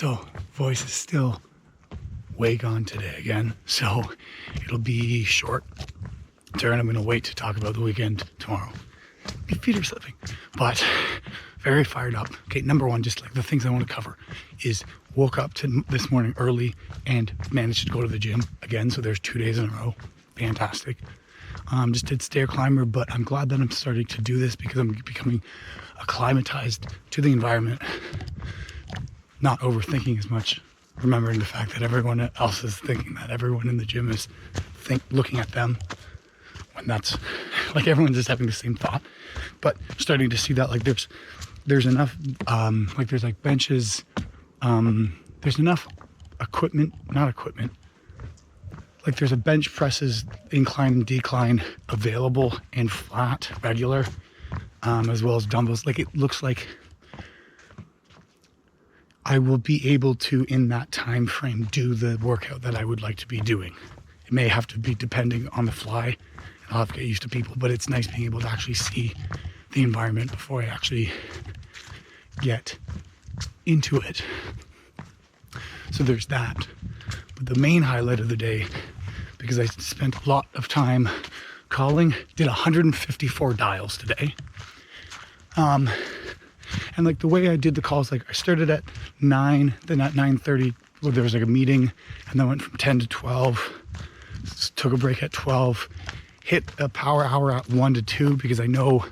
So voice is still way gone today again. So it'll be short. Darren, I'm going to wait to talk about the weekend tomorrow. My feet are slipping, but very fired up. Okay, number one, just like the things I want to cover is woke up to this morning early and managed to go to the gym again. So there's 2 days in a row. Fantastic. Just did stair climber, but I'm glad that I'm starting to do this because I'm becoming acclimatized to the environment, not overthinking as much, remembering the fact that everyone else is thinking that everyone in the gym is looking at them when that's like everyone's just having the same thought. But starting to see that like there's enough like there's like benches, there's enough not equipment, like there's a bench presses, incline and decline available and flat, regular, as well as dumbbells. Like it looks like I will be able to, in that time frame, do the workout that I would like to be doing. It may have to be depending on the fly. I'll have to get used to people, but it's nice being able to actually see the environment before I actually get into it. So there's that. But the main highlight of the day, because I spent a lot of time calling, did 154 dials today. And like the way I did the calls, like I started at 9, then at 9:30, well, there was like a meeting, and then went from 10 to 12, took a break at 12, hit a power hour at 1 to 2, because I know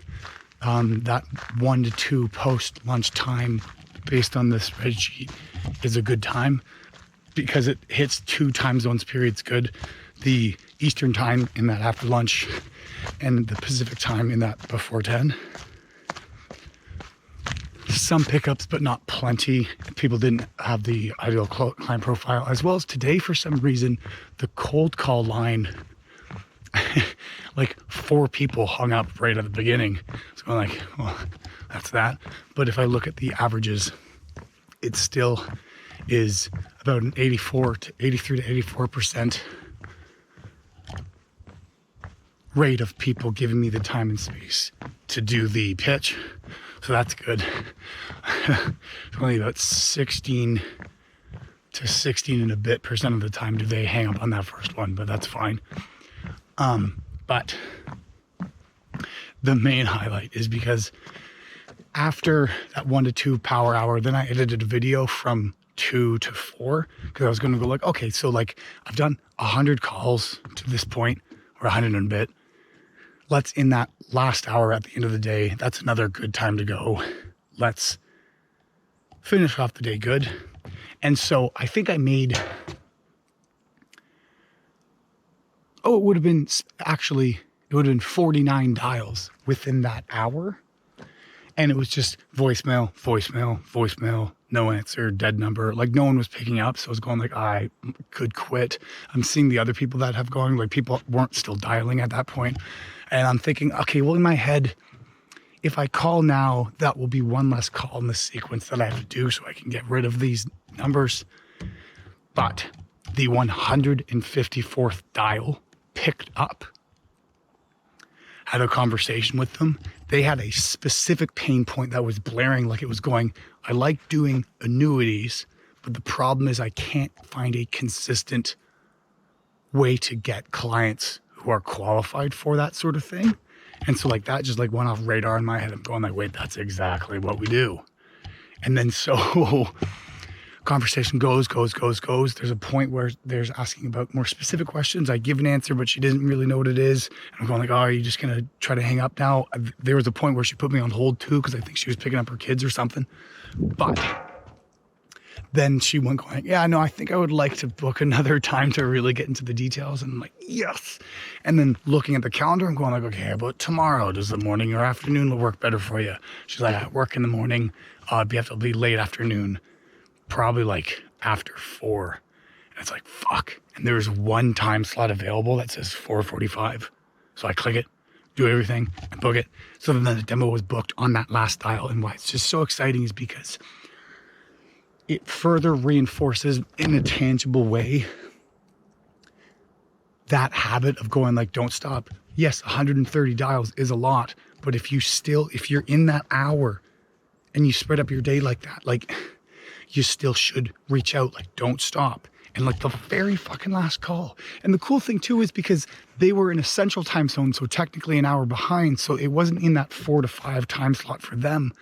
that 1 to 2 post lunch time based on the spreadsheet is a good time because it hits 2 time zones periods good. The Eastern time in that after lunch and the Pacific time in that before 10. Some pickups, but not plenty. People didn't have the ideal client profile, as well as today, for some reason, the cold call line, like 4 people hung up right at the beginning. So I'm like, well, that's that. But if I look at the averages, it still is about an 83 to 84% rate of people giving me the time and space to do the pitch. So that's good. Only about 16 to 16 and a bit percent of the time do they hang up on that first one, but that's fine. But the main highlight is because after that 1 to 2 power hour, then I edited a video from 2 to 4 because I was going to go like, okay, so like I've done 100 calls to this point, or 100 and a bit. Let's, in that last hour at the end of the day, that's another good time to go. Let's finish off the day good. And so I think I made, it would have been 49 dials within that hour. And it was just voicemail, no answer, dead number. Like no one was picking up. So I was going like, I could quit. I'm seeing the other people that have gone, like people weren't still dialing at that point. And I'm thinking, okay, well in my head, if I call now, that will be one less call in the sequence that I have to do so I can get rid of these numbers. But the 154th dial picked up. Had a conversation with them. They had a specific pain point that was blaring, like it was going, I like doing annuities, but the problem is I can't find a consistent way to get clients who are qualified for that sort of thing. And so like that just like went off radar in my head. I'm going like, wait, that's exactly what we do. And then so conversation goes. There's a point where there's asking about more specific questions. I give an answer, but she doesn't really know what it is. And I'm going like, oh, are you just going to try to hang up now? There was a point where she put me on hold too, because I think she was picking up her kids or something. But then she went going, yeah, no, I think I would like to book another time to really get into the details. And I'm like, yes. And then looking at the calendar, I'm going like, okay, how about tomorrow? Does the morning or afternoon work better for you? She's like, I work in the morning. It'd have to be late afternoon, probably like after 4. And it's like, fuck. And there's one time slot available that says 4:45. So I click it, do everything, and book it. So then the demo was booked on that last dial. And why it's just so exciting is because it further reinforces in a tangible way that habit of going like, don't stop. Yes, 130 dials is a lot, but if you're in that hour and you spread up your day like that, like you still should reach out. Like, don't stop. And like the very fucking last call. And the cool thing too is because they were in a central time zone, so technically an hour behind. So it wasn't in that 4 to 5 time slot for them.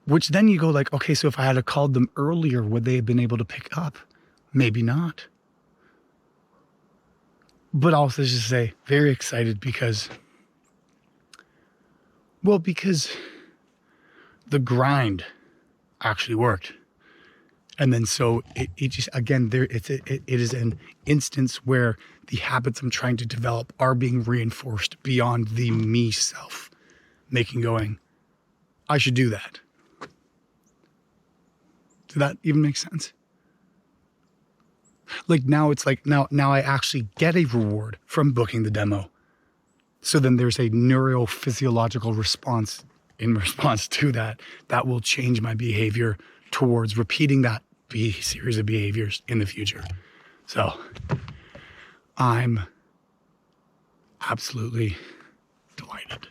Which then you go like, okay, so if I had called them earlier, would they have been able to pick up? Maybe not. But also just say, very excited because the grind actually worked. And then so it just, again, it is an instance where the habits I'm trying to develop are being reinforced beyond the me self going, I should do that. Does that even make sense? Like now it's like, now I actually get a reward from booking the demo. So then there's a neurophysiological response in response to that will change my behavior towards repeating that series of behaviors in the future. So I'm absolutely delighted.